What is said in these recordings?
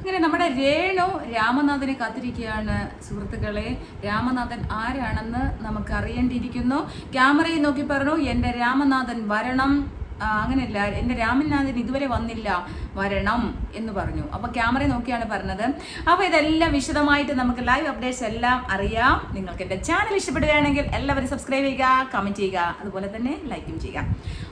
ഇങ്ങനെ നമ്മുടെ രേണു രാമനാഥനെ കാത്തിരിക്കുകയാണ് സുഹൃത്തുക്കളെ. രാമനാഥൻ ആരാണെന്ന് നമുക്ക് അറിയേണ്ടിയിരിക്കുന്നു. ക്യാമറയിൽ നോക്കി പറഞ്ഞു, എൻ്റെ രാമനാഥൻ വരണം. അങ്ങനെയല്ല, എൻ്റെ രാമനാഥൻ ഇതുവരെ വന്നില്ല, വരണം എന്ന് പറഞ്ഞു. അപ്പോൾ ക്യാമറ നോക്കിയാണ് പറഞ്ഞത്. അപ്പോൾ ഇതെല്ലാം വിശദമായിട്ട് നമുക്ക് ലൈവ് അപ്ഡേറ്റ്സ് എല്ലാം അറിയാം. നിങ്ങൾക്ക് എൻ്റെ ചാനൽ ഇഷ്ടപ്പെടുകയാണെങ്കിൽ എല്ലാവരും സബ്സ്ക്രൈബ് ചെയ്യുക, കമൻറ്റ് ചെയ്യുക, അതുപോലെ തന്നെ ലൈക്കും ചെയ്യുക.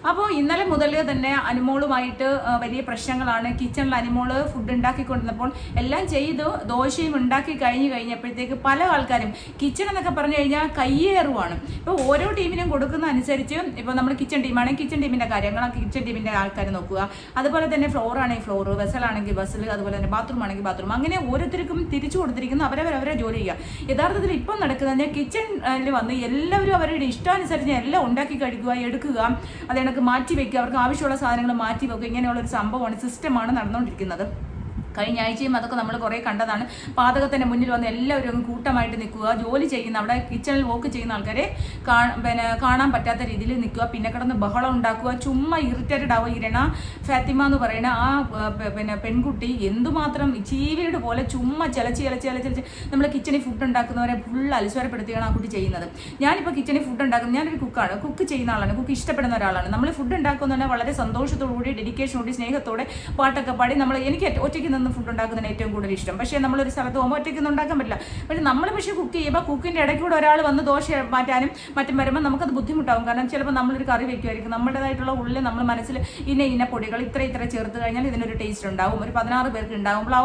അപ്പോൾ ഇന്നലെ മുതൽ തന്നെ അനുമോളുമായിട്ട് വലിയ പ്രശ്നങ്ങളാണ്. കിച്ചണിൽ അനുമോള് ഫുഡ് ഉണ്ടാക്കിക്കൊണ്ടിരുന്നപ്പോൾ എല്ലാം ചെയ്തു ദോശയും ഉണ്ടാക്കി കഴിഞ്ഞപ്പോഴത്തേക്ക് പല ആൾക്കാരും കിച്ചൺ എന്നൊക്കെ പറഞ്ഞു കഴിഞ്ഞാൽ കയ്യേറുവാണ്. ഇപ്പോൾ ഓരോ ടീമിനും കൊടുക്കുന്ന അനുസരിച്ച് ഇപ്പോൾ നമ്മൾ കിച്ചൺ ടീമാണെങ്കിൽ കിച്ചൺ ടീമിൻ്റെ കാര്യങ്ങൾ കിച്ചൺ ടീമിൻ്റെ ആൾക്കാർ നോക്കുക, അതുപോലെ തന്നെ ഫ്ലോർ ആണെങ്കിൽ ഫ്ലോർ, വെസലാണെങ്കിൽ വെസൽ, അതുപോലെ തന്നെ ബാത്റൂം ആണെങ്കിൽ ബാത്റൂം, അങ്ങനെ ഓരോരുത്തർക്കും തിരിച്ചു കൊടുത്തിരിക്കുന്ന അവരവരെ ജോലി ചെയ്യുക. യഥാർത്ഥത്തിൽ ഇപ്പം നടക്കുന്നത് കിച്ചണിൽ വന്ന് എല്ലാവരും അവരുടെ ഇഷ്ടാനുസരിച്ച് എല്ലാം ഉണ്ടാക്കി കഴിക്കുക, എടുക്കുക, അത് മാറ്റി വെക്കുക, അവർക്ക് ആവശ്യമുള്ള സാധനങ്ങൾ മാറ്റി വെക്കുക. ഇങ്ങനെയുള്ളൊരു സംഭവമാണ്, സിസ്റ്റമാണ് നടന്നുകൊണ്ടിരിക്കുന്നത്. കഴിഞ്ഞ ആഴ്ചയും അതൊക്കെ നമ്മൾ കുറേ കണ്ടതാണ്. പാതകത്തിൻ്റെ മുന്നിൽ വന്ന് എല്ലാവരും കൂട്ടമായിട്ട് നിൽക്കുക, ജോലി ചെയ്യുന്ന അവിടെ കിച്ചണിൽ വർക്ക് ചെയ്യുന്ന ആൾക്കാരെ കാണാൻ പറ്റാത്ത രീതിയിൽ നിൽക്കുക, പിന്നെ കിടന്ന് ബഹളം ഉണ്ടാക്കുക, ചുമ്മാ ഇറിറ്റേറ്റഡ് ആവുക. ഇരണ ഫാത്തിമ എന്ന് പറയുന്ന ആ പെൺകുട്ടി എന്തുമാത്രം ചീവീട് പോലെ ചുമ്മാ ചിലച്ച് നമ്മൾ കിച്ചണിൽ ഫുഡ് ഉണ്ടാക്കുന്നവരെ ഫുൾ അലസ്വരപ്പെടുത്തിയാണ് ആ കുട്ടി ചെയ്യുന്നത്. ഞാനിപ്പോൾ കിച്ചണിൽ ഫുഡ് ഉണ്ടാക്കുന്നത്, ഞാനൊരു കുക്കാണ്, കുക്ക് ചെയ്യുന്ന ആളാണ്, കുക്ക് ഇഷ്ടപ്പെടുന്ന ഒരാളാണ്. നമ്മൾ ഫുഡ് ഉണ്ടാക്കുന്നതന്നെ വളരെ സന്തോഷത്തോടുകൂടി ഡെഡിക്കേഷനോടുകൂടി സ്നേഹത്തോടെ പാട്ടൊക്കെ പാടി എനിക്ക് ഒറ്റയ്ക്ക് നിന്ന് ഫുഡ് ഉണ്ടാക്കുന്നതിന് ഏറ്റവും കൂടുതൽ ഇഷ്ടം. പക്ഷേ നമ്മളൊരു സ്ഥലത്ത് പോകുമ്പോൾ ഒറ്റയ്ക്കൊന്നും ഉണ്ടാക്കാൻ പറ്റില്ല. പക്ഷേ നമ്മൾ കുക്ക് ചെയ്യുമ്പോൾ കുക്കിൻ്റെ ഇടയ്ക്കൂടെ ഒരാൾ വന്ന് ദോശ മാറ്റാനും മറ്റും വരുമ്പോൾ നമുക്കത് ബുദ്ധിമുട്ടാവും. കാരണം ചിലപ്പോൾ നമ്മളൊരു കറി വെക്കുമായിരിക്കും, നമ്മുടേതായിട്ടുള്ള ഉള്ളിൽ നമ്മൾ മനസ്സിൽ ഇന്ന പൊടികൾ ഇത്ര ചേർത്ത് കഴിഞ്ഞാൽ ഇതിനൊരു ടേസ്റ്റ് ഉണ്ടാവും. ഒരു 16 പേർക്ക് ഉണ്ടാകുമ്പോൾ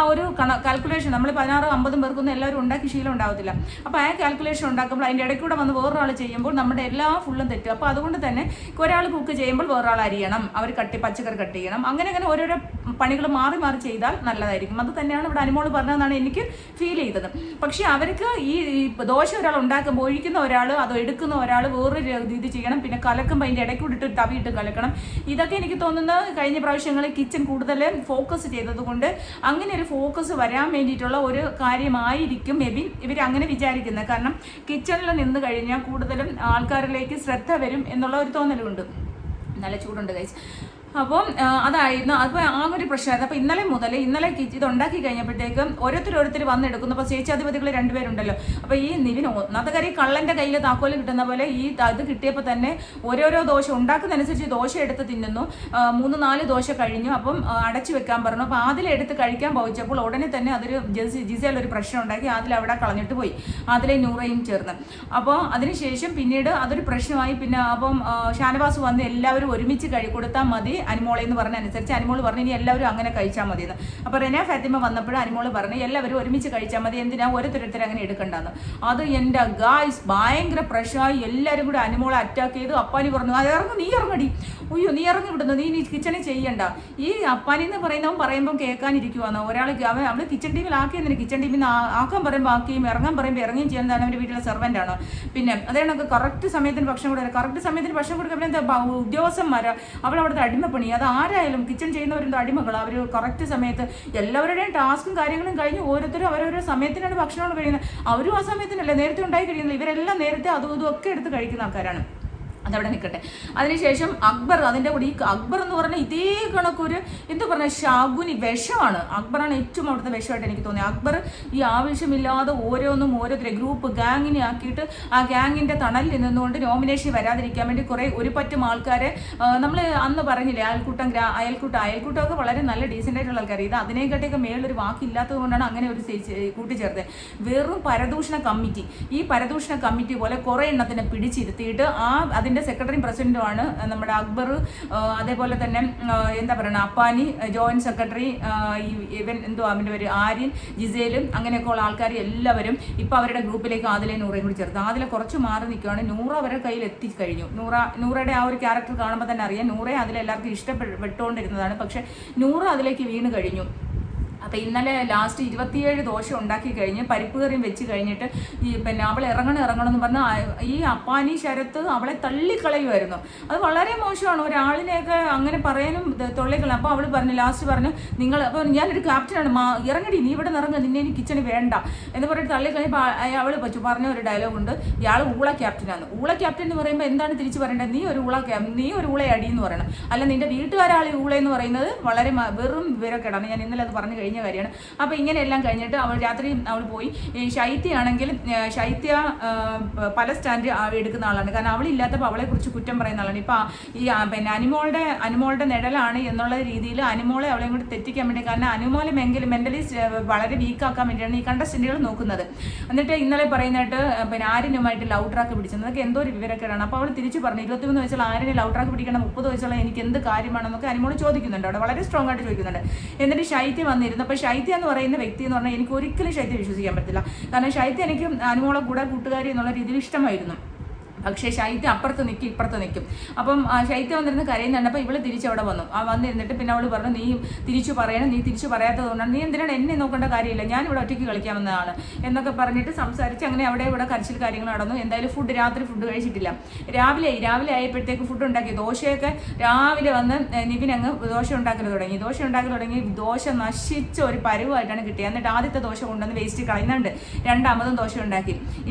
ആ ഒരു കാൽക്കുലേഷൻ, നമ്മൾ 16-50 പേർക്കൊന്നും എല്ലാവരും ഉണ്ടാക്കി ശീലം ഉണ്ടാവത്തില്ല. അപ്പോൾ ആ കാൽക്കുലേഷൻ ഉണ്ടാക്കുമ്പോൾ അതിൻ്റെ ഇടയ്ക്കൂടെ വന്ന് വേറൊരാൾ ചെയ്യുമ്പോൾ നമ്മുടെ എല്ലാ ഫുള്ളും തെറ്റും. അപ്പോൾ അതുകൊണ്ട് തന്നെ ഒരാൾ കുക്ക് ചെയ്യുമ്പോൾ വേറൊരാൾ അരിയണം, അവർ പച്ചക്കറി കട്ട് ചെയ്യണം, അങ്ങനെ ഓരോരോ പണികൾ മാറി ചെയ്താൽ നല്ലതായിരിക്കും. അത് തന്നെയാണ് ഇവിടെ അനുമോള് പറഞ്ഞതെന്നാണ് എനിക്ക് ഫീൽ ചെയ്തത്. പക്ഷെ അവർക്ക് ഈ ദോശ ഒരാൾ ഉണ്ടാക്കുമ്പോൾ ഒഴിക്കുന്ന ഒരാൾ, അത് എടുക്കുന്ന ഒരാൾ വേറൊരു രീതി ചെയ്യണം, പിന്നെ കലക്കുമ്പോൾ അതിൻ്റെ ഇടയ്ക്കൂടെ ഇട്ട് തവിയിട്ട് കലക്കണം. ഇതൊക്കെ എനിക്ക് തോന്നുന്നത് കഴിഞ്ഞ പ്രാവശ്യങ്ങളിൽ കിച്ചൺ കൂടുതൽ ഫോക്കസ് ചെയ്തത് കൊണ്ട് അങ്ങനെ ഒരു ഫോക്കസ് വരാൻ വേണ്ടിയിട്ടുള്ള ഒരു കാര്യമായിരിക്കും മേബി ഇവർ അങ്ങനെ വിചാരിക്കുന്നത്. കാരണം കിച്ചണിൽ നിന്ന് കഴിഞ്ഞാൽ കൂടുതലും ആൾക്കാരിലേക്ക് ശ്രദ്ധ വരും എന്നുള്ള ഒരു തോന്നലുണ്ട്. നല്ല ചൂടുണ്ട് ഗൈസ്. അപ്പം അതായിരുന്നു അപ്പോൾ ആ ഒരു പ്രശ്നമായിരുന്നു. അപ്പോൾ ഇന്നലെ ഇത് ഉണ്ടാക്കി കഴിഞ്ഞപ്പോഴത്തേക്കും ഓരോരുത്തർ വന്നെടുക്കുന്നു. അപ്പോൾ ചേച്ചാധിപതികൾ 2 പേരുണ്ടല്ലോ. അപ്പോൾ ഈ നിവിൻ ഒന്നാമത്തെ കാര്യം കള്ളൻ്റെ കയ്യിൽ താക്കോല് കിട്ടുന്ന പോലെ ഇത് കിട്ടിയപ്പോൾ തന്നെ ഓരോരോ ദോശ ഉണ്ടാക്കുന്നതനുസരിച്ച് ദോശ എടുത്ത് തിന്നുന്നു. 3-4 ദോശ കഴിഞ്ഞു. അപ്പം അടച്ചു വെക്കാൻ പറഞ്ഞു. അപ്പോൾ അതിലെടുത്ത് കഴിക്കാൻ പോയിച്ചപ്പോൾ ഉടനെ തന്നെ അതൊരു ജിസയിലൊരു പ്രശ്നം ഉണ്ടാക്കി. അതിലവിടെ കളഞ്ഞിട്ട് പോയി, അതിലെ നൂറയും ചേർന്ന്. അപ്പോൾ അതിനുശേഷം പിന്നീട് അതൊരു പ്രശ്നമായി. പിന്നെ അപ്പം ഷാനവാസ് വന്ന് എല്ലാവരും ഒരുമിച്ച് കൊടുത്താൽ മതി അനുമോളെ എന്ന് പറഞ്ഞ അനുസരിച്ച് അനുമോള് പറഞ്ഞു ഇനി എല്ലാവരും അങ്ങനെ കഴിച്ചാൽ മതി എന്ന്. അപ്പോൾ റെന ഫാത്തിമ വന്നപ്പോഴും അനുമോള് പറഞ്ഞു എല്ലാവരും ഒരുമിച്ച് കഴിച്ചാൽ മതി, എന്തിനാ ഓരോരുത്തർ അങ്ങനെ എടുക്കണ്ടെന്ന്. അത് എൻ്റെ ഗായ്സ് ഭയങ്കര പ്രശ്നമായി. എല്ലാവരും കൂടി അനുമോളെ അറ്റാക്ക് ചെയ്തു. അപ്പാനി പറഞ്ഞു നീ ഇറങ്ങടി, അയ്യോ നീ ഇറങ്ങി വിടുന്നു, നീ കിച്ചണിൽ ചെയ്യണ്ട. ഈ അപ്പാനി എന്ന് പറയുന്നവൻ പറയുമ്പം കേൾക്കാനിരിക്കുവാന്നോ ഒരാൾക്ക്. അവൾ കിച്ചൺ ടീമിലാക്കിയെന്നില്ല, കിച്ചൺ ടീമിൽ നിന്ന് ആക്കാൻ പറയുമ്പോൾ ആക്കുകയും ഇറങ്ങാൻ പറയുമ്പോൾ ഇറങ്ങുകയും ചെയ്യുന്നതാണ് അവൻ്റെ വീട്ടിലെ സെർവൻ്റ് ആണോ. പിന്നെ അതേണക്ക് കറക്റ്റ് സമയത്തിന് ഭക്ഷണം കൊടുക്കുക, കറക്റ്റ് സമയത്തിന് ഭക്ഷണം കൊടുക്കുക. എന്താ ഉദ്യോഗസ്ഥന്മാരാ അവൾ അവിടുത്തെ അടിമപ്പണി. അത് ആരായാലും കിച്ചൺ ചെയ്യുന്നവരെന്തോ അടിമകൾ. അവർ കറക്റ്റ് സമയത്ത് എല്ലാവരുടെയും ടാസ്കും കാര്യങ്ങളും കഴിഞ്ഞ് ഓരോരുത്തരും അവരവരുടെ സമയത്തിനാണ് ഭക്ഷണം കഴിയുന്നത്. അവരും ആ സമയത്തിനല്ലേ നേരത്തെ ഉണ്ടായി കഴിയുന്നത്. ഇവരെല്ലാം നേരത്തെ അതും ഇതും ഒക്കെ എടുത്ത് കഴിക്കുന്ന ആൾക്കാരാണ്. അതവിടെ നിൽക്കട്ടെ. അതിനുശേഷം അക്ബർ, അതിൻ്റെ കൂടി ഈ അക്ബർ എന്ന് പറഞ്ഞാൽ ഇതേ കണക്കൊരു എന്താ പറഞ്ഞാൽ ശകുനി വിഷമാണ്. അക്ബറാണ് ഏറ്റവും അവിടുത്തെ വിഷമായിട്ട് എനിക്ക് തോന്നി. അക്ബർ ഈ ആവശ്യമില്ലാതെ ഓരോരുത്തരെ ഗ്രൂപ്പ് ഗാങ്ങിനെ ആക്കിയിട്ട് ആ ഗാങ്ങിൻ്റെ തണലിൽ നിന്നുകൊണ്ട് നോമിനേഷൻ വരാതിരിക്കാൻ വേണ്ടി ഒരു പറ്റും ആൾക്കാരെ നമ്മൾ അന്ന് പറഞ്ഞില്ലേ അയൽക്കൂട്ടമൊക്കെ വളരെ നല്ല ഡീസൻ്റ് ആയിട്ടുള്ള ആൾക്കാർ. ഇത് അതിനെക്കാട്ടിയൊക്കെ മേളൊരു വാക്കില്ലാത്തത് കൊണ്ടാണ് അങ്ങനെ ഒരു കൂട്ടിച്ചേർത്തത്. വെറും പരദൂഷണ കമ്മിറ്റി. ഈ പരദൂഷണ കമ്മിറ്റി പോലെ കുറേ എണ്ണത്തിനെ പിടിച്ചിരുത്തിയിട്ട് അതിൻ്റെ സെക്രട്ടറിയും പ്രസിഡന്റുമാണ് നമ്മുടെ അക്ബർ. അതേപോലെ തന്നെ എന്താ പറയുക അപ്പാനി ജോയിന്റ് സെക്രട്ടറി, അവൻ്റെ പേര് ആര്യൻ, ജിസേലും അങ്ങനെയൊക്കെ ഉള്ള ആൾക്കാർ എല്ലാവരും ഇപ്പോൾ അവരുടെ ഗ്രൂപ്പിലേക്ക് ആദിലെ നൂറയും കൂടി ചേർത്ത്. ആദിലെ കുറച്ച് മാറി നിൽക്കുകയാണ്. നൂറ അവരുടെ കയ്യിൽ എത്തിക്കഴിഞ്ഞു. നൂറയുടെ ആ ഒരു ക്യാരക്ടർ കാണുമ്പോൾ തന്നെ അറിയാം നൂറെ അതിലെല്ലാവർക്കും ഇഷ്ടപ്പെട്ടുകൊണ്ടിരുന്നതാണ്. പക്ഷേ നൂറ അതിലേക്ക് വീണ് കഴിഞ്ഞു. അപ്പോൾ ഇന്നലെ ലാസ്റ്റ് 27 ദോശ ഉണ്ടാക്കി കഴിഞ്ഞ് പരിപ്പ് കറിയും വെച്ച് കഴിഞ്ഞിട്ട് പിന്നെ അവൾ ഇറങ്ങണം എന്ന് പറഞ്ഞാൽ ഈ അപ്പാനി ശരത്ത് അവളെ തള്ളിക്കളയുമായിരുന്നു. അത് വളരെ മോശമാണ്. ഒരാളിനെയൊക്കെ അങ്ങനെ പറയാനും തൊള്ളിക്കളയും. അപ്പോൾ അവൾ ലാസ്റ്റ് പറഞ്ഞു അപ്പോൾ ഞാനൊരു ക്യാപ്റ്റനാണ്, ഇറങ്ങടി, നീ ഇവിടെ ഇറങ്ങുക, നിന്നെ ഇനി കിച്ചണിൽ വേണ്ട എന്ന് പറഞ്ഞിട്ട് തള്ളിക്കളയുമ്പോൾ അവൾ പറഞ്ഞ ഒരു ഡയലോഗുണ്ട്, ഇയാൾ ഊള ക്യാപ്റ്റനാണ്. ഊള ക്യാപ്റ്റൻ എന്ന് പറയുമ്പോൾ എന്താണ് തിരിച്ച് പറയേണ്ടത്? നീ ഒരു ഊളയടി എന്ന് പറയണം. അല്ല നിന്റെ വീട്ടുകാരാൾ ഊള എന്ന് പറയുന്നത് വളരെ വെറും വിവരക്കേടാണ്. ഞാൻ ഇന്നലെ അത് പറഞ്ഞു കഴിഞ്ഞാൽ അറിഞ്ഞ കാര്യമാണ്. അപ്പോൾ ഇങ്ങനെയെല്ലാം കഴിഞ്ഞിട്ട് അവൾ രാത്രി അവൾ പോയി. ശൈത്യയാണെങ്കിൽ ശൈത്യ പല സ്റ്റാൻഡ് എടുക്കുന്ന ആളാണ്. കാരണം അവളില്ലാത്തപ്പോൾ അവളെക്കുറിച്ച് കുറ്റം പറയുന്ന ആളാണ്. ഇപ്പം ഈ പിന്നെ അനുമോളുടെ നിഴലാണ് എന്നുള്ള രീതിയിൽ അനുമോളെ അവളെയും കൂടി തെറ്റിക്കാൻ വേണ്ടി, കാരണം അനുമോളെ മെന്റലി വളരെ വീക്കാക്കാൻ വേണ്ടിയാണ് ഈ കണ്ടസ്റ്റന്റുകൾ നോക്കുന്നത്. എന്നിട്ട് ഇന്നലെ പറയുന്നതായിട്ട് പിന്നെ ആര്യനുമായിട്ട് ലവ് ട്രാക്ക് പിടിച്ചത്, അതൊക്കെ എന്തോ ഒരു വിവരക്കേടാണ്. അപ്പോൾ അവൾ തിരിച്ചു പറഞ്ഞു 23 വയസ്സുള്ള ആര്യനെ ലവ് ട്രാക്ക് പിടിക്കണം, 30 വയസ്സുള്ള എനിക്ക് എന്ത് കാര്യമാണെന്നൊക്കെ അനുമോൾ ചോദിക്കുന്നുണ്ട്. അവിടെ വളരെ സ്ട്രോങ് ആയിട്ട് ചോദിക്കുന്നുണ്ട്. എന്നിട്ട് ശൈത്യ വന്നിരുന്നു. അപ്പോൾ ശൈത്യ എന്ന് പറയുന്ന വ്യക്തി എന്ന് പറഞ്ഞാൽ എനിക്ക് ഒരിക്കലും ശൈത്യ വിശ്വസിക്കാൻ പറ്റില്ല. കാരണം ശൈത്യ എനിക്ക് അനുമോളെ കൂടെ കൂട്ടുകാരി എന്നുള്ള രീതിയിൽ ഇഷ്ടമായിരുന്നു. പക്ഷേ ശൈത്യ അപ്പുറത്ത് നിൽക്കും ഇപ്പുറത്ത് നിൽക്കും. അപ്പം ശൈത്യ വന്നിരുന്ന് കരയുന്നുണ്ട്. അപ്പോൾ ഇവള് തിരിച്ചവിടെ വന്നു. വന്നിരുന്നിട്ട് പിന്നെ അവൾ പറഞ്ഞു, നീ തിരിച്ചു പറയണം, നീ തിരിച്ചു പറയാത്തത് കൊണ്ടാണ്, നീ എന്തിനാണ് എന്നെ നോക്കേണ്ട കാര്യമില്ല, ഞാനിവിടെ ഒറ്റയ്ക്ക് കളിക്കാമെന്നതാണ് എന്നൊക്കെ പറഞ്ഞിട്ട് സംസാരിച്ച് അങ്ങനെ അവിടെ ഇവിടെ കരച്ചിൽ കാര്യങ്ങൾ നടന്നു. എന്തായാലും രാത്രി ഫുഡ് കഴിച്ചിട്ടില്ല. രാവിലെ ആയപ്പോഴത്തേക്ക് ഫുഡ് ഉണ്ടാക്കി. ദോശയൊക്കെ രാവിലെ വന്ന് നിവിൻ അങ്ങ് ദോശ ഉണ്ടാക്കൽ തുടങ്ങി. ദോശ നശിച്ച ഒരു പരുവായിട്ടാണ് കിട്ടിയത്. എന്നിട്ട് ആദ്യത്തെ ദോശ കൊണ്ടുവന്ന് വേസ്റ്റ് കളയുന്നുണ്ട്. രണ്ടാമതും ദോശ ഉണ്ടാക്കി.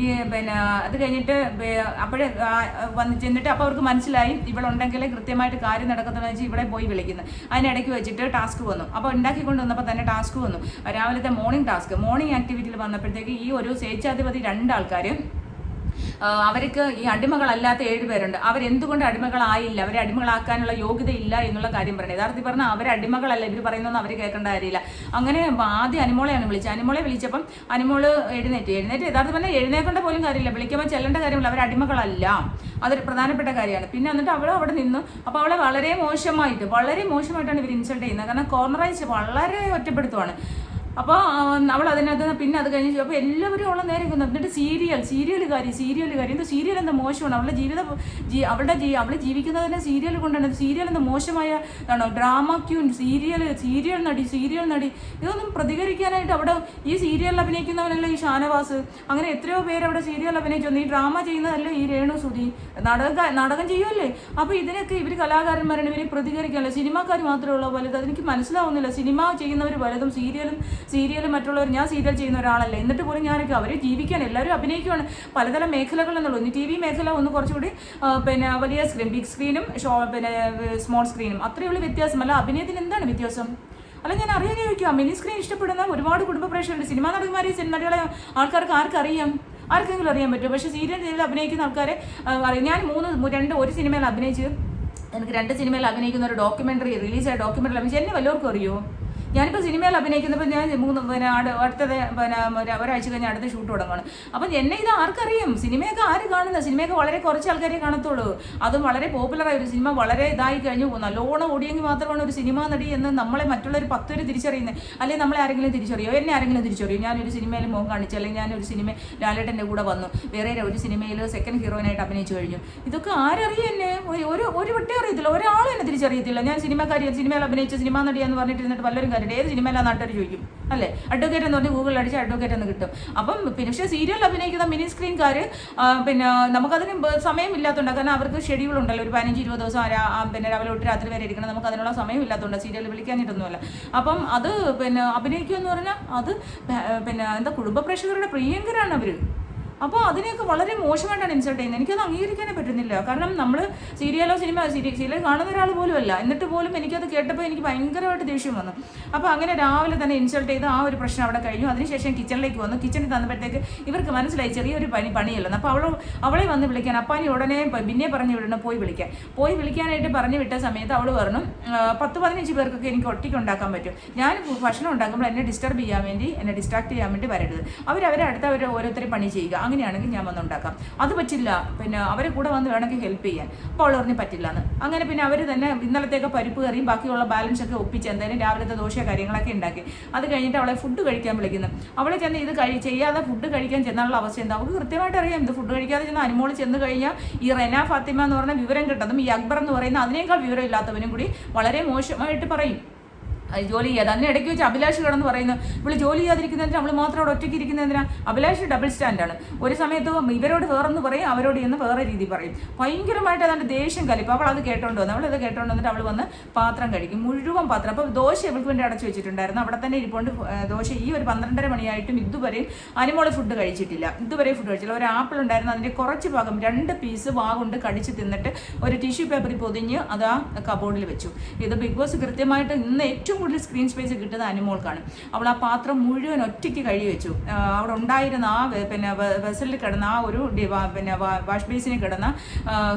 പിന്നെ അത് കഴിഞ്ഞിട്ട് അപ്പോൾ വന്ന് ചെന്നിട്ട് അപ്പോൾ അവർക്ക് മനസ്സിലായി ഇവളുണ്ടെങ്കിൽ കൃത്യമായിട്ട് കാര്യം നടക്കുന്നതെന്ന് വെച്ചാൽ ഇവിടെ പോയി വിളിക്കുന്നത്. അതിനിടയ്ക്ക് വെച്ചിട്ട് ടാസ്ക് വന്നു. അപ്പോൾ ഉണ്ടാക്കിക്കൊണ്ട് വന്നപ്പോൾ തന്നെ ടാസ്ക് വന്നു. രാവിലത്തെ മോർണിംഗ് ആക്ടിവിറ്റിയിൽ വന്നപ്പോഴത്തേക്ക് ഈ ഒരു സ്വേച്ഛാധിപതി 2 ആൾക്കാർ, അവർക്ക് ഈ അടിമകളല്ലാത്ത 7 പേരുണ്ട്. അവരെന്തുകൊണ്ട് അടിമകളായില്ല, അവരെ അടിമകളാക്കാനുള്ള യോഗ്യതയില്ല എന്നുള്ള കാര്യം പറയുന്നത്. യഥാർത്ഥത്തിൽ പറഞ്ഞാൽ അവർ അടിമകളല്ല, ഇവർ പറയുന്നൊന്നും അവർ കേൾക്കേണ്ട കാര്യമില്ല. അങ്ങനെ ആദ്യം അനുമോളെയാണ് വിളിച്ചത്. അനുമോളെ വിളിച്ചപ്പം അനുമോള് എഴുന്നേറ്റ് യഥാർത്ഥം പറഞ്ഞാൽ എഴുന്നേക്കേണ്ട പോലും കാര്യമില്ല, വിളിക്കുമ്പോൾ ചെല്ലേണ്ട കാര്യമില്ല, അവർ അടിമകളല്ല. അതൊരു പ്രധാനപ്പെട്ട കാര്യമാണ്. പിന്നെ എന്നിട്ട് അവൾ അവിടെ നിന്നു. അപ്പോൾ അവളെ വളരെ മോശമായിട്ടാണ് ഇവർ ഇൻസൾട്ട് ചെയ്യുന്നത്. കാരണം കോർണറൈസ് വളരെ ഒറ്റപ്പെടുത്തുവാണ്. അപ്പോൾ അവൾ അതിനകത്ത് പിന്നെ അത് കഴിഞ്ഞ് അപ്പോൾ എല്ലാവരും അവളെ നേരെ എന്നിട്ട് സീരിയൽ കാര്യം എന്തോ സീരിയൽ എന്താ മോശമാണ്, അവളുടെ ജീവിതം അവൾ ജീവിക്കുന്നത് സീരിയൽ കൊണ്ടാണ്. സീരിയൽ എന്താ മോശമായ ആണോ, ഡ്രാമ ക്യൂൻ, സീരിയൽ നടി ഇതൊന്നും പ്രതികരിക്കാനായിട്ട് അവിടെ ഈ സീരിയലിൽ അഭിനയിക്കുന്നവനല്ല ഈ ഷാനവാസ്, അങ്ങനെ എത്രയോ പേര് അവിടെ സീരിയൽ അഭിനയിച്ചു. ഈ ഡ്രാമ ചെയ്യുന്നതല്ലേ ഈ രേണു സുധി, നാടകം ചെയ്യുമല്ലേ. അപ്പോൾ ഇതിനൊക്കെ ഇവർ കലാകാരന്മാരാണ്, ഇവരെ പ്രതികരിക്കാനല്ല. സിനിമാക്കാർ മാത്രമേ ഉള്ള വലുത്, അതെനിക്ക് മനസ്സിലാവുന്നില്ല. സിനിമ ചെയ്യുന്നവർ വലുതും സീരിയൽ മറ്റുള്ളവർ, ഞാൻ സീരിയൽ ചെയ്യുന്ന ഒരാളല്ല, എന്നിട്ട് പോലും ഞാനൊക്കെ അവർ ജീവിക്കാൻ എല്ലാവരും അഭിനയിക്കുകയാണ് പലതരം മേഖലകളെന്നുള്ളൂ. ഇനി TV മേഖല ഒന്ന് കുറച്ചുകൂടി പിന്നെ വലിയ സ്ക്രീൻ, ബിഗ് സ്ക്രീനും പിന്നെ സ്മോൾ സ്ക്രീനും അത്രയുള്ള വ്യത്യാസമല്ല. അഭിനയത്തിന് എന്താണ് വ്യത്യാസം? അല്ല, ഞാൻ അറിയാൻ ചോദിക്കുക. മിനി സ്ക്രീൻ ഇഷ്ടപ്പെടുന്ന ഒരുപാട് കുടുംബ പ്രേക്ഷകരുണ്ട്. സിനിമാ നടിമാരെ നടികളെ ആൾക്കാർക്ക് ആർക്കെങ്കിലും അറിയാൻ പറ്റും. പക്ഷേ സീരിയൽ അഭിനയിക്കുന്ന ആൾക്കാരെ അറിയാം. ഞാൻ ഒരു സിനിമയിൽ അഭിനയിച്ച് എനിക്ക് 2 സിനിമയിൽ അഭിനയിക്കുന്ന ഒരു ഡോക്യുമെൻ്ററി റിലീസായ ഡോക്യുമെൻ്ററി അഭിനയിച്ച് എന്നെ വല്ലവർക്കും അറിയുമോ? ഞാനിപ്പോൾ സിനിമയിൽ അഭിനയിക്കുന്നപ്പോൾ ഞാൻ അടുത്തത് ഒരാഴ്ച കഴിഞ്ഞ് അടുത്ത ഷൂട്ട് തുടങ്ങുകയാണ്. അപ്പം എന്നെ ഇത് ആർക്കറിയും? സിനിമയൊക്കെ ആര് കാണുന്നത്? സിനിമയൊക്കെ വളരെ കുറച്ച് ആൾക്കാരെ കാണത്തുള്ളൂ. അതും വളരെ പോപ്പുലറായ ഒരു സിനിമ വളരെ ഇതായി കഴിഞ്ഞു നല്ലോണം ഓടിയെങ്കിൽ മാത്രമാണ് ഒരു സിനിമാ നടി എന്ന് നമ്മളെ മറ്റുള്ളവർ 10 പേര് തിരിച്ചറിയുന്നത്. അല്ലെങ്കിൽ നമ്മളെ ആരെങ്കിലും തിരിച്ചറിയോ? എന്നെ ആരെങ്കിലും തിരിച്ചറിയോ? ഞാനൊരു സിനിമയിൽ മുഖം കാണിച്ചു, അല്ലെങ്കിൽ ഞാനൊരു സിനിമ ലാലേട്ടൻ്റെ കൂടെ വന്നു, വേറെ ഒരു സിനിമയിൽ സെക്കൻഡ് ഹീറോയിനായിട്ട് അഭിനയിച്ചു കഴിഞ്ഞു. ഇതൊക്കെ ആരറിയും? എന്നെ ഒരു വട്ടേ അറിയത്തില്ല, ഒരാളും എന്നെ തിരിച്ചറിയത്തില്ല. ഞാൻ സിനിമയിൽ അഭിനയിച്ച സിനിമാ നടിയെന്ന് പറഞ്ഞിട്ട് വല്ലവരും ഏത് സിനിമയിലാണ് നാട്ടുകാർ ചോദിക്കും അല്ലേ? അഡ്വക്കേറ്റ് എന്ന് പറഞ്ഞ് ഗൂഗിളിൽ അടിച്ച് അഡ്വക്കേറ്റ് എന്ന് കിട്ടും. അപ്പം പിന്നെ പക്ഷേ സീരിയൽ അഭിനയിക്കുന്ന മിനി സ്ക്രീൻകാർ പിന്നെ നമുക്കതിന് സമയമില്ലാത്തതുകൊണ്ട്, കാരണം അവർക്ക് ഷെഡ്യൂൾ ഉണ്ടല്ലോ, ഒരു 15-20 ദിവസം പിന്നെ രാവിലെ തൊട്ട് രാത്രി വരെ ഇരിക്കണം. നമുക്ക് അതിനുള്ള സമയമില്ലാത്തതുകൊണ്ട് സീരിയൽ വിളിക്കാനിട്ടൊന്നുമല്ല. അപ്പം അത് പിന്നെ അഭിനയിക്കുക എന്ന് പറഞ്ഞാൽ അത് പിന്നെ എന്താ കുടുംബ പ്രേക്ഷകരുടെ പ്രിയങ്കരാണ് അവർ. അപ്പോൾ അതിനെയൊക്കെ വളരെ മോശമായിട്ടാണ് ഇൻസൾട്ട് ചെയ്യുന്നത്. എനിക്കത് അംഗീകരിക്കാനേ പറ്റുന്നില്ല. കാരണം നമ്മൾ സീരിയൽ കാണുന്ന ഒരാൾ പോലും അല്ല, എന്നിട്ട് പോലും എനിക്കത് കേട്ടപ്പോൾ എനിക്ക് ഭയങ്കരമായിട്ട് ദേഷ്യം വന്നു. അപ്പോൾ അങ്ങനെ രാവിലെ തന്നെ ഇൻസൾട്ട് ചെയ്ത് ആ ഒരു പ്രശ്നം അവിടെ കഴിഞ്ഞു. അതിനുശേഷം കിച്ചണിലേക്ക് വന്നു. കിച്ചണിൽ തന്നപ്പോഴത്തേക്ക് ഇവർക്ക് മനസ്സിലായി ചെറിയൊരു പണിയല്ലെന്ന്. അപ്പോൾ അവളെ വന്ന് വിളിക്കാൻ അപ്പാനി ഉടനെ പിന്നെ പറഞ്ഞു വിടണം, പോയി വിളിക്കാനായിട്ട് പറഞ്ഞു വിട്ട സമയത്ത് അവൾ പറഞ്ഞു 10-15 പേർക്കൊക്കെ എനിക്ക് ഒറ്റയ്ക്ക് ഉണ്ടാക്കാൻ പറ്റും. ഞാൻ ഭക്ഷണം ഉണ്ടാക്കുമ്പോൾ എന്നെ ഡിസ്ട്രാക്ട് ചെയ്യാൻ വേണ്ടി വരരുത്. അവരെ അടുത്തവർ ഓരോരുത്തരെ പണി ചെയ്യുക, അങ്ങനെയാണെങ്കിൽ ഞാൻ വന്നുണ്ടാക്കാം. അത് പറ്റില്ല, പിന്നെ അവരെ കൂടെ വന്ന് വേണമെങ്കിൽ ഹെൽപ്പ് ചെയ്യാൻ. അപ്പോൾ അവൾ പറഞ്ഞ് പറ്റില്ല എന്ന്. അങ്ങനെ പിന്നെ അവർ തന്നെ ഇന്നലത്തേക്ക് പരിപ്പ് കറിയും ബാക്കിയുള്ള ബാലൻസ് ഒക്കെ ഒപ്പിച്ച് എന്തായാലും രാവിലത്തെ ദോശ കാര്യങ്ങളൊക്കെ ഉണ്ടാക്കി. അത് കഴിഞ്ഞിട്ട് അവളെ ഫുഡ് കഴിക്കാൻ വിളിക്കുന്നു. അവളെ ചെന്ന് ഇത് ചെയ്യാതെ ഫുഡ് കഴിക്കാൻ ചെന്നുള്ള അവസ്ഥ എന്താ? അവൾക്ക് കൃത്യമായിട്ട് അറിയാം ഇത് ഫുഡ് കഴിക്കാതെ ചെന്ന് അനുമോൾ ചെന്ന് കഴിഞ്ഞാൽ ഈ റെന ഫാത്തിമ എന്ന് പറഞ്ഞ വിവരം കിട്ടുന്നതും ഈ അക്ബർ എന്ന് പറയുന്ന അതിനേക്കാൾ വിവരം ഇല്ലാത്തവനും കൂടി വളരെ മോശമായിട്ട് പറയും ജോലി ചെയ്യാതെ. അതിന് ഇടയ്ക്ക് വെച്ച് അഭിലാഷ് കിടന്ന് പറയുന്നു ഇവള് ജോലി ചെയ്യാതിരിക്കുന്നതിന് അവൾ മാത്രം അവിടെ ഒറ്റയ്ക്ക് ഇരിക്കുന്നതിനാ. അഭിലാഷ് ഡബിൾ സ്റ്റാൻഡാണ്. ഒരു സമയത്ത് ഇവരോട് വേറെന്ന് പറയും, അവരോട് എന്ന് വേറെ രീതി പറയും. ഭയങ്കരമായിട്ട് അതാണ്ട് ദേഷ്യം കലിപ്പ്. അവൾ അത് കേട്ടോണ്ട് വന്നു. അവളത് കേട്ടോണ്ട് വന്നിട്ട് അവൾ വന്ന് പാത്രം കഴിക്കും, മുഴുവൻ പാത്രം. അപ്പോൾ ദോശ ഇവൾക്ക് വേണ്ടി അടച്ചു വെച്ചിട്ടുണ്ടായിരുന്നു. അവിടെ തന്നെ ഇരിപ്പോണ്ട് ദോശ. ഈ ഒരു 12:30 മണിയായിട്ടും ഇതുവരെയും അനുമോള് ഫുഡ് കഴിച്ചിട്ടില്ല. ഒരു ആപ്പിൾ ഉണ്ടായിരുന്നു, അതിൻ്റെ കുറച്ച് ഭാഗം 2 പീസ് കൊണ്ട് കടിച്ച് തിന്നിട്ട് ഒരു ടിഷ്യൂ പേപ്പറിൽ പൊതിഞ്ഞ് അത് ആ കബോർഡിൽ വെച്ചു. ഇത് ബിഗ് ബോസ് കൃത്യമായിട്ട് ഇന്ന് ഏറ്റവും കൂടുതൽ സ്ക്രീൻ സ്പേസ് കിട്ടുന്നത് അനുമോൾക്കാണ്. അവൾ ആ പാത്രം മുഴുവൻ ഒറ്റയ്ക്ക് കഴുകി വെച്ചു. അവിടെ ഉണ്ടായിരുന്ന ആ പിന്നെ വെസലിൽ കിടന്ന ആ ഒരു പിന്നെ വാഷ് ബേസിന് കിടന്ന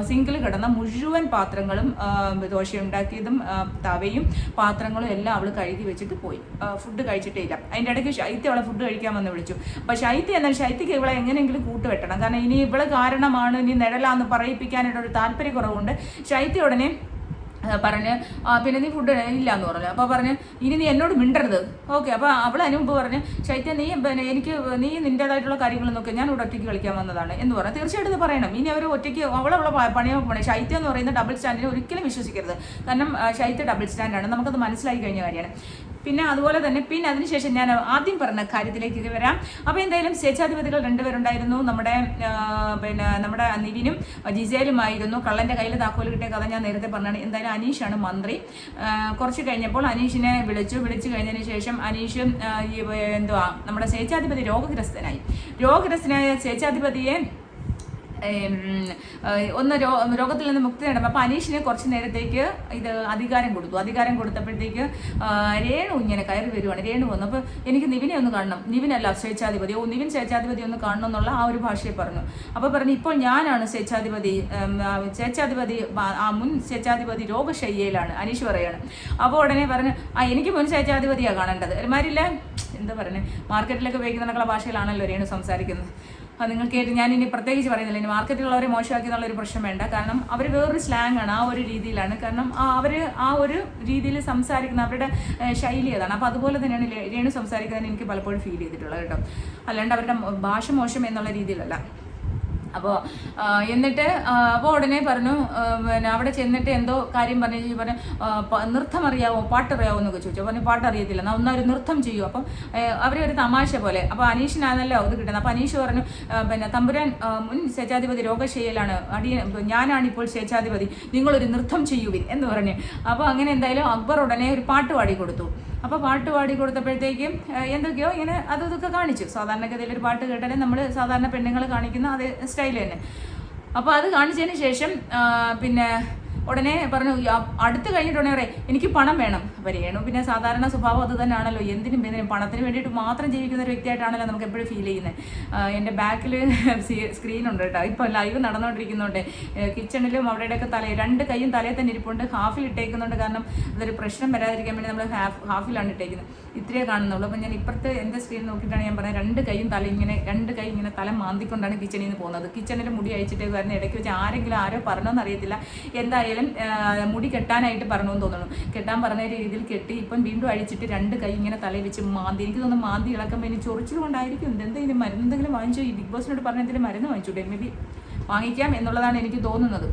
സിങ്കിൽ കിടന്ന മുഴുവൻ പാത്രങ്ങളും ദോശ ഉണ്ടാക്കിയതും തവയും പാത്രങ്ങളും എല്ലാം അവൾ കഴുകി വെച്ചിട്ട് പോയി. ഫുഡ് കഴിച്ചിട്ടേ ഇല്ല. അതിൻ്റെ ഇടയ്ക്ക് ശൈത്യ അവളെ ഫുഡ് കഴിക്കാൻ വന്ന് വിളിച്ചു. അപ്പോൾ ശൈത്യ എന്നാൽ ശൈത്യക്ക് ഇവളെ എങ്ങനെയെങ്കിലും കൂട്ടുവെട്ടണം. കാരണം ഇനി ഇവളെ കാരണമാണ് ഇനി നിഴലാന്ന് പറയിപ്പിക്കാനായിട്ടൊരു താല്പര്യക്കുറവുണ്ട്. ശൈത്യ ഉടനെ പറഞ്ഞ് പിന്നെ നീ ഫുഡ് ഇല്ല എന്ന് പറഞ്ഞു. അപ്പോൾ പറഞ്ഞ് ഇനി നീ എന്നോട് മിണ്ടരുത്. ഓക്കെ. അപ്പോൾ അവൾ അതിന് മുമ്പ് പറഞ്ഞ് ശൈത്യ നീ പിന്നെ നീ നിൻ്റേതായിട്ടുള്ള കാര്യങ്ങൾ നോക്കുക, ഞാൻ ഇവിടെ ഒറ്റയ്ക്ക് കളിക്കാൻ വന്നതാണ് എന്ന് പറഞ്ഞു. തീർച്ചയായിട്ടും ഇത് പറയണം. ഇനി അവർ ഒറ്റയ്ക്ക് അവളെ പണിയൊക്കെ പോകണം. ശൈത്യ എന്ന് പറയുന്ന ഡബിൾ സ്റ്റാൻഡിനെ ഒരിക്കലും വിശ്വസിക്കരുത്. കാരണം ശൈത്യ ഡബിൾ സ്റ്റാൻഡാണ്, നമുക്കത് മനസ്സിലായി കഴിഞ്ഞ കാര്യമാണ്. പിന്നെ അതുപോലെ തന്നെ പിന്നെ അതിനുശേഷം ഞാൻ ആദ്യം പറഞ്ഞ കാര്യത്തിലേക്ക് വരാം. അപ്പോൾ എന്തായാലും സ്വേച്ഛാധിപതികൾ 2 പേരുണ്ടായിരുന്നു. നമ്മുടെ നിവിനും ജിസേലുമായിരുന്നു. കള്ളൻ്റെ കയ്യിൽ താക്കോൽ കിട്ടിയ കഥ ഞാൻ നേരത്തെ പറഞ്ഞാണ്. എന്തായാലും അനീഷാണ് മന്ത്രി. കുറച്ച് കഴിഞ്ഞപ്പോൾ അനീഷിനെ വിളിച്ചു കഴിഞ്ഞതിന് ശേഷം അനീഷ് നമ്മുടെ സ്വേച്ഛാധിപതി രോഗഗ്രസ്തനായ സ്വേച്ഛാധിപതിയെ രോഗത്തിൽ നിന്ന് മുക്തി നേടും. അപ്പോൾ അനീഷിനെ കുറച്ച് നേരത്തേക്ക് ഇത് അധികാരം കൊടുത്തപ്പോഴത്തേക്ക് രേണു ഇങ്ങനെ കയറി വരുവാണ്. രേണു വന്നു. അപ്പോൾ എനിക്ക് നിവിനെ ഒന്ന് കാണണം. നിവിനല്ല സ്വേച്ഛാധിപതി. നിവിൻ സ്വേച്ഛാധിപതി ഒന്ന് കാണണം എന്നുള്ള ആ ഒരു ഭാഷയെ പറഞ്ഞു. അപ്പോൾ പറഞ്ഞു ഇപ്പോൾ ഞാനാണ് സ്വേച്ഛാധിപതി. മുൻ സ്വേച്ഛാധിപതി രോഗശയ്യയിലാണ്. അനീഷ് പറയാണ്. അപ്പോൾ ഉടനെ പറഞ്ഞു എനിക്ക് മുൻ സ്വേച്ഛാധിപതിയാണ് കാണേണ്ടത്. ഒരുമാരില്ല എന്താ പറയുന്നത്, മാർക്കറ്റിലൊക്കെ ഉപയോഗിക്കുന്ന ഭാഷയിലാണല്ലോ രേണു സംസാരിക്കുന്നത്. നിങ്ങൾ കേട്ട് ഞാൻ ഇനി പ്രത്യേകിച്ച് പറയുന്നില്ല. ഇനി മാർക്കറ്റിലുള്ളവരെ മോശമാക്കി എന്നുള്ളൊരു പ്രശ്നം വേണ്ട. കാരണം അവർ വേറൊരു സ്ലാങ് ആണ്, ആ ഒരു രീതിയിലാണ്. കാരണം അവർ ആ ഒരു രീതിയിൽ സംസാരിക്കുന്ന അവരുടെ ശൈലി അതാണ്. അപ്പോൾ അതുപോലെ തന്നെയാണ് രേണു സംസാരിക്കുന്നതിന് എനിക്ക് പലപ്പോഴും ഫീൽ ചെയ്തിട്ടുള്ളത് കേട്ടോ. അല്ലാണ്ട് അവരുടെ ഭാഷ മോശം എന്നുള്ള രീതിയിലല്ല. അപ്പോൾ അപ്പോൾ ഉടനെ പറഞ്ഞു പിന്നെ അവിടെ ചെന്നിട്ട് എന്തോ കാര്യം പറഞ്ഞു നൃത്തം അറിയാവോ, പാട്ടറിയാവോ എന്നൊക്കെ ചോദിച്ചു. പറഞ്ഞു പാട്ടറിയത്തില്ല, എന്നാൽ ഒന്നൊരു നൃത്തം ചെയ്യൂ. അപ്പം അവരെ ഒരു തമാശ പോലെ. അപ്പോൾ അനീഷിനാണല്ലോ ഇത് കിട്ടുന്നത്. അപ്പോൾ അനീഷ് പറഞ്ഞു പിന്നെ തമ്പുരാൻ മുൻ സ്വേച്ഛാധിപതി രോഗശയ്യയിലാണ്, ഞാനാണിപ്പോൾ സ്വേച്ഛാധിപതി, നിങ്ങളൊരു നൃത്തം ചെയ്യുവിൻ എന്ന് പറഞ്ഞു. അപ്പോൾ അങ്ങനെ എന്തായാലും അക്ബർ ഉടനെ ഒരു പാട്ട് പാടി കൊടുത്തു. അപ്പോൾ പാട്ട് പാടി കൊടുത്തപ്പോഴത്തേക്കും എന്തൊക്കെയോ ഇങ്ങനെ ഇതൊക്കെ കാണിച്ചു. സാധാരണഗതിയിൽ ഒരു പാട്ട് കേട്ടാലേ നമ്മൾ സാധാരണ പെണ്ണുങ്ങൾ കാണിക്കുന്ന അതേ സ്റ്റൈൽ തന്നെ. അപ്പോൾ അത് കാണിച്ചതിന് ശേഷം പിന്നെ ഉടനെ പറഞ്ഞു അടുത്ത് കഴിഞ്ഞിട്ടുടനെ പറയും എനിക്ക് പണം വേണം. അപ്പോൾ രേണു പിന്നെ സാധാരണ സ്വഭാവം അത് തന്നെയാണല്ലോ, എന്തിനും പണത്തിന് വേണ്ടിയിട്ട് മാത്രം ജീവിക്കുന്ന ഒരു വ്യക്തിയായിട്ടാണല്ലോ നമുക്ക് എപ്പോഴും ഫീൽ ചെയ്യുന്നത്. എൻ്റെ ബാക്കിൽ സ്ക്രീൻ ഉണ്ട് കേട്ടോ, ഇപ്പോൾ ലൈവ് നടന്നുകൊണ്ടിരിക്കുന്നുണ്ട്. കിച്ചണിലും അവിടെയൊക്കെ 2 കൈയും തലയിൽ തന്നെ ഇരിപ്പുണ്ട്. ഹാഫിൽ ഇട്ടേക്കുന്നുണ്ട്. കാരണം അതൊരു പ്രശ്നം വരാതിരിക്കാൻ വേണ്ടി നമ്മൾ ഹാഫിലാണ് ഇട്ടേക്കുന്നത്. ഇത്രയേ കാണുന്നുള്ളൂ. അപ്പോൾ ഞാൻ ഇപ്പുറത്ത് എൻ്റെ സ്ക്രീൻ നോക്കിയിട്ടാണ് ഞാൻ പറഞ്ഞത് 2 കൈയും രണ്ട് കൈ ഇങ്ങനെ തല മാന്തിക്കൊണ്ടാണ് കിച്ചണിൽ നിന്ന് പോകുന്നത്. കിച്ചണിൽ മുടി അയച്ചിട്ട് വരുന്ന ഇടയ്ക്ക് വെച്ച് ആരോ പറഞ്ഞോന്ന് അറിയത്തില്ല. എന്തായാലും മുടി കെട്ടാനായിട്ട് പറഞ്ഞെന്ന് തോന്നുന്നു. കെട്ടാൻ പറഞ്ഞ രീതിയിൽ കെട്ടി ഇപ്പം വീണ്ടും അഴിച്ചിട്ട് 2 കൈ ഇങ്ങനെ തലയിൽ വെച്ച് മാന്തി. എനിക്ക് തോന്നുന്നു മാന്തി ഇളക്കുമ്പോൾ ഇനി ചൊറിച്ചിലുകൊണ്ടായിരിക്കും. എന്തെങ്കിലും മരുന്ന് എന്തെങ്കിലും വാങ്ങിച്ചോ, ഈ ബിഗ് ബോസിനോട് പറഞ്ഞ എന്തെങ്കിലും മരുന്ന് വാങ്ങിച്ചൂടെ, മേ ബി വാങ്ങിക്കാം എന്നുള്ളതാണ് എനിക്ക് തോന്നുന്നത്.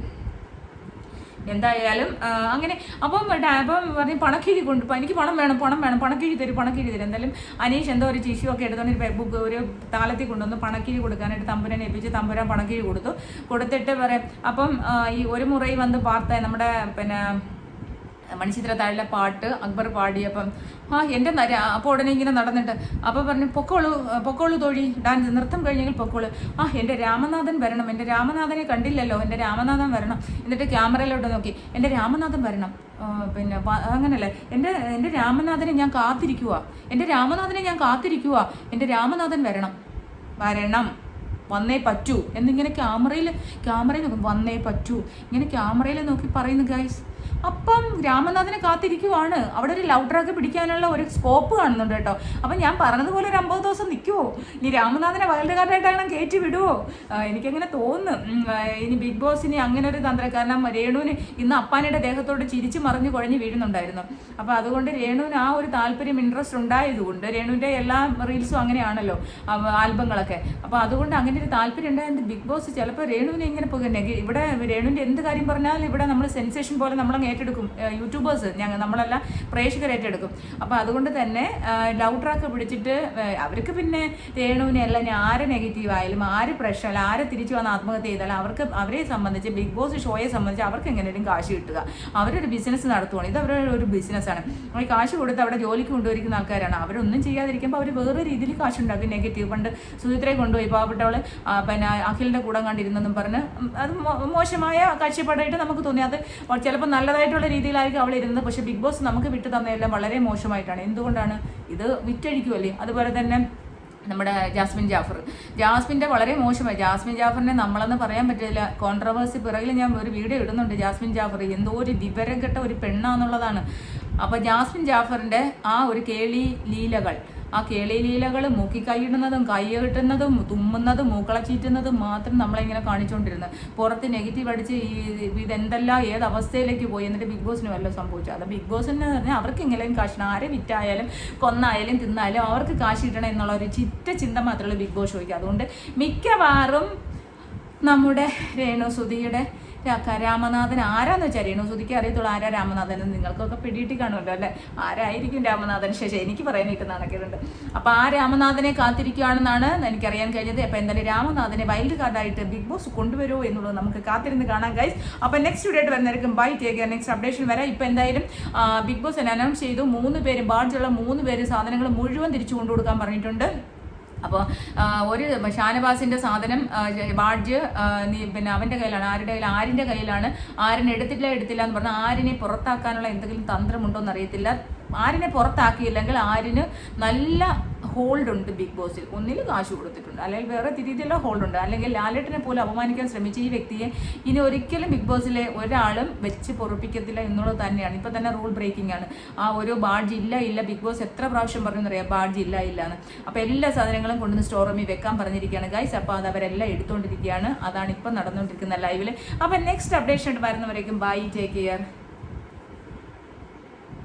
എന്തായാലും അങ്ങനെ അപ്പം പറഞ്ഞ് പണക്കിഴി എനിക്ക് പണം വേണം പണക്കിഴി തരും. എന്തായാലും അനീഷ് എന്തോ ഒരു ടിഷ്യൂ ഒക്കെ എടുത്തോണ്ട് ഒരു താളത്തിൽ കൊണ്ടുവന്ന് പണക്കിഴി കൊടുക്കാനായിട്ട് തമ്പുരാനെ ഏൽപ്പിച്ച് തമ്പുരാൻ പണക്കിഴി കൊടുത്തിട്ട് പറയാം. അപ്പം ഈ ഒരു മുറയിൽ വന്ന് പാർത്ത നമ്മുടെ പിന്നെ മണിച്ചിത്ര താഴിലെ പാട്ട് അക്ബർ പാടിയപ്പം എൻ്റെ അപ്പോൾ ഉടനെ ഇങ്ങനെ നടന്നിട്ട് അപ്പോൾ പറഞ്ഞു പൊക്കോളൂ തോഴി, ഡാൻസ് നൃത്തം കഴിഞ്ഞെങ്കിൽ പൊക്കോളൂ. എൻ്റെ രാമനാഥൻ വരണം, എൻ്റെ രാമനാഥനെ കണ്ടില്ലല്ലോ, എൻ്റെ രാമനാഥൻ വരണം. എന്നിട്ട് ക്യാമറയിലോട്ട് നോക്കി എൻ്റെ രാമനാഥൻ വരണം. പിന്നെ അങ്ങനല്ലേ എൻ്റെ രാമനാഥനെ ഞാൻ കാത്തിരിക്കുക, എൻ്റെ രാമനാഥൻ വരണം വന്നേ പറ്റൂ എന്നിങ്ങനെ ക്യാമറയിൽ നോക്കും. വന്നേ പറ്റൂ ഇങ്ങനെ ക്യാമറയിൽ നോക്കി പറയുന്നു ഗൈസ്. അപ്പം രാമനാഥനെ കാത്തിരിക്കുവാണ്. അവിടെ ഒരു ലവ് ട്രാക്ക് പിടിക്കാനുള്ള ഒരു സ്കോപ്പ് കാണുന്നുണ്ട് കേട്ടോ. അപ്പം ഞാൻ പറഞ്ഞതുപോലെ ഒരു 50 ദിവസം നിൽക്കുമോ, ഇനി രാമനാഥനെ വൈൽഡ് കാർഡായിട്ടാണ് കയറ്റി വിടുവോ, എനിക്കങ്ങനെ തോന്നുന്നു. ഇനി ബിഗ് ബോസിന് അങ്ങനെ ഒരു കാരണം രേണുവിന് ഇന്ന് അപ്പാനയുടെ ദേഹത്തോട് ചിരിച്ചു മറിഞ്ഞ് കുഴഞ്ഞ് വീഴുന്നുണ്ടായിരുന്നു. അപ്പോൾ അതുകൊണ്ട് രേണുവിന് ആ ഒരു താല്പര്യം ഇൻട്രസ്റ്റ് ഉണ്ടായതുകൊണ്ട്, രേണുവിൻ്റെ എല്ലാ റീൽസും അങ്ങനെയാണല്ലോ ആൽബങ്ങളൊക്കെ. അപ്പോൾ അതുകൊണ്ട് അങ്ങനെ ഒരു താല്പര്യം ഉണ്ടായത് ബിഗ് ബോസ് ചിലപ്പോൾ രേണുവിനെ ഇങ്ങനെ ഇവിടെ രേണുവിൻ്റെ എന്ത് കാര്യം പറഞ്ഞാലും ഇവിടെ നമ്മൾ സെൻസേഷൻ പോലെ നമ്മളങ്ങ് ഏറ്റെടുക്കും. യൂട്യൂബേഴ്സ് നമ്മളെല്ലാം പ്രേക്ഷകർ ഏറ്റെടുക്കും. അപ്പോൾ അതുകൊണ്ട് തന്നെ ലവ് ട്രാക്ക് പിടിച്ചിട്ട് അവർക്ക് പിന്നെ രേണുവിനെ എല്ലാം ആരെ നെഗറ്റീവ് ആയാലും ആര് പ്രശ്നം ആരെ തിരിച്ചു വന്ന് ആത്മഹത്യ ചെയ്താലും അവരെ സംബന്ധിച്ച് ബിഗ് ബോസ് ഷോയെ സംബന്ധിച്ച് അവർക്ക് എങ്ങനെയും കാശ് കിട്ടുക. അവരൊരു ബിസിനസ് നടത്തുകയാണ്. ഇത് അവരുടെ ഒരു ബിസിനസ്സാണ്. അവർ കാശ് കൊടുത്ത് അവിടെ ജോലിക്ക് കൊണ്ടുവരിക്കുന്ന ആൾക്കാരാണ്. അവരൊന്നും ചെയ്യാതിരിക്കുമ്പോൾ അവർ വേറെ രീതിയിൽ കാശുണ്ടാക്കും. നെഗറ്റീവ് പണ്ട് സുചിത്രയെ കൊണ്ടുപോയി പാവപ്പെട്ടവൾ പിന്നെ അഖിലിൻ്റെ കൂടെ കണ്ടിരുന്നെന്നും പറഞ്ഞ് അത് മോശമായ കാഴ്ചപ്പാടായിട്ട് നമുക്ക് തോന്നി. അത് ചിലപ്പോൾ നല്ലതായിട്ട് അവളുടേതായിട്ടുള്ള രീതിയിലായിരിക്കും അവൾ ഇരുന്നത്. പക്ഷെ ബിഗ് ബോസ് നമുക്ക് വിട്ടു തന്നതെല്ലാം വളരെ മോശമായിട്ടാണ്. എന്തുകൊണ്ടാണ്? ഇത് വിറ്റഴിക്കുമല്ലേ. അതുപോലെ തന്നെ നമ്മുടെ ജാസ്മിൻ്റെ വളരെ മോശമായി. ജാസ്മിൻ ജാഫറിനെ നമ്മളെന്ന് പറയാൻ പറ്റില്ല. കോൺട്രവേഴ്സി പിറകിൽ ഞാൻ ഒരു വീഡിയോ ഇടുന്നുണ്ട്. ജാസ്മിൻ ജാഫർ എന്തോ ഒരു വിവരം കെട്ട ഒരു പെണ്ണാന്നുള്ളതാണ്. അപ്പോൾ ജാസ്മിൻ ജാഫറിൻ്റെ ആ ഒരു കേളി ലീലകൾ മൂക്കി കൈയിടുന്നതും കൈ കെട്ടുന്നതും തുമ്മുന്നതും മൂക്കളച്ചീറ്റുന്നതും മാത്രം നമ്മളിങ്ങനെ കാണിച്ചുകൊണ്ടിരുന്നത്. പുറത്ത് നെഗറ്റീവ് അടിച്ച് ഇതെന്തെല്ലാം ഏത് അവസ്ഥയിലേക്ക് പോയി. എന്നിട്ട് ബിഗ് ബോസിന് വല്ലതും സംഭവിച്ചു. അത് ബിഗ് ബോസിന് പറഞ്ഞാൽ അവർക്ക് എങ്ങനെയും കാശ്, ആരെ വിറ്റായാലും കൊന്നായാലും തിന്നായാലും അവർക്ക് കാശ് കിട്ടണം എന്നുള്ള ഒരു ചിന്ത മാത്രമേ ബിഗ് ബോസ് ചോദിക്കുക. അതുകൊണ്ട് മിക്കവാറും നമ്മുടെ രേണുസുധിയുടെ രാമനാഥൻ ആരാന്ന് വെച്ചാൽ രേണുസുധിക്ക് അറിയത്തുള്ളൂ ആരാ രാമനാഥൻ എന്ന്. നിങ്ങൾക്കൊക്കെ പിടിയിട്ട് കാണുമല്ലോ അല്ലേ, ആരായിരിക്കും രാമനാഥൻ? ശേഷം എനിക്ക് പറയാനായിട്ട് നടക്കുന്നുണ്ട്. അപ്പോൾ ആ രാമനാഥനെ കാത്തിരിക്കുകയാണെന്നാണ് എനിക്കറിയാൻ കഴിഞ്ഞത്. അപ്പോൾ എന്തായാലും രാമനാഥനെ വൈൽഡ് കാർഡായിട്ട് ബിഗ് ബോസ് കൊണ്ടുവരുമോ എന്നുള്ളത് നമുക്ക് കാത്തിരുന്ന് കാണാം ഗൈസ്. അപ്പോൾ നെക്സ്റ്റ് വീഡിയോ ആയിട്ട് വരുന്നതായിരിക്കും. Bye, take care. Next updation വരാം. ഇപ്പോൾ എന്തായാലും ബിഗ് ബോസ് അനൗൺസ് ചെയ്തു 3 പേര് ബാഡ്ജുള്ള 3 പേര് സാധനങ്ങൾ മുഴുവൻ തിരിച്ചു കൊണ്ടുകൊടുക്കാൻ പറഞ്ഞിട്ടുണ്ട്. അപ്പോൾ ഒരു ഷാനവാസിൻ്റെ സാധനം ബാഡ്ജ് പിന്നെ അവൻ്റെ കയ്യിലാണ്. ആരിൻ്റെ കയ്യിലാണ്. ആരിനെ എടുത്തില്ല എന്ന് പറഞ്ഞാൽ ആരിനെ പുറത്താക്കാനുള്ള എന്തെങ്കിലും തന്ത്രമുണ്ടോ എന്നറിയത്തില്ല. ആരിനെ പുറത്താക്കിയില്ലെങ്കിൽ ആരിന് നല്ല ഹോൾഡ് ഉണ്ട് ബിഗ് ബോസിൽ. ഒന്നിൽ കാശ് കൊടുത്തിട്ടുണ്ട്, അല്ലെങ്കിൽ വേറെ രീതിയിലുള്ള ഹോൾഡ് ഉണ്ട്. അല്ലെങ്കിൽ ലാലേട്ടനെ പോലും അപമാനിക്കാൻ ശ്രമിച്ച ഈ വ്യക്തിയെ ഇനി ഒരിക്കലും ബിഗ് ബോസിലെ ഒരാളും വെച്ച് പൊറുപ്പിക്കത്തില്ല എന്നുള്ളത് തന്നെയാണ്. ഇപ്പം തന്നെ റൂൾ ബ്രേക്കിംഗ് ആണ്. ആ ഒരു ബാഡ്ജ് ഇല്ല ബിഗ് ബോസ് എത്ര പ്രാവശ്യം പറഞ്ഞെന്നറിയാം ബാഡ്ജ് ഇല്ല എന്ന്. അപ്പോൾ എല്ലാ സാധനങ്ങളും കൊണ്ടുവന്ന് സ്റ്റോർ റൂമിൽ വെക്കാൻ പറഞ്ഞിരിക്കുകയാണ് ഗൈസ്. അപ്പോൾ അത് അവരെല്ലാം എടുത്തുകൊണ്ടിരിക്കുകയാണ്. അതാണ് ഇപ്പം നടന്നുകൊണ്ടിരിക്കുന്ന ലൈവിൽ. അപ്പോൾ നെക്സ്റ്റ് അപ്ഡേഷൻ ആയിട്ട് വരുന്നവരേക്കും ബൈ, ടേക്ക് കെയർ.